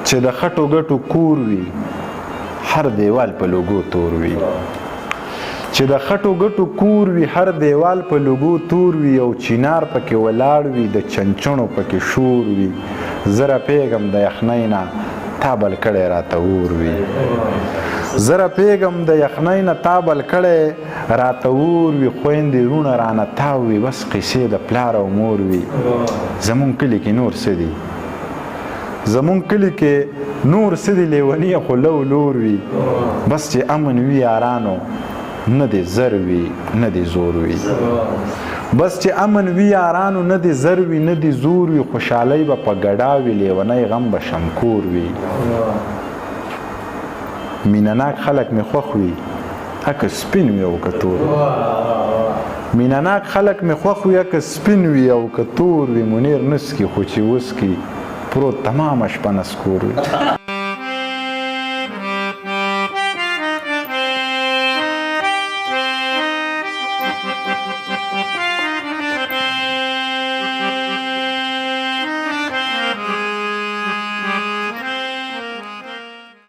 چې د خټو ګټو کور وي هر دیوال په لوګو تور وي چې د خټو ګټو کور وي هر دیوال په لوګو تور وي او چینار پکې ولاړ وي د چنچڼو پکې شور وي زره پیغم د یخنۍ نه تا بل کړی راته اور وي زره پیغم د یخنۍ نه تا بل کړی راته اور وي خویندې وروڼه رانه تاو وي بس قیسې د پلار او مور وي زمونږ کلي کې نور څه دي زمونږ کلي کې نور څه دي لیوني خو لو لور وي بس چې امن وي یارانو نه دې زر وي نه دې زور وي بس چې امن وي یارانو نه دې زر وي نه دې زور وي خوشحالۍ به په ګډا وي لیونی غم به شمکور وي مینهناک خلک مې خوښ وي اکه سپین وي او که تور مینهناک خلک مې خوښ وي اکه سپین وي او که تور وي منیر نسکي خو چې وسکي پروت تمامه شپه نسکور وي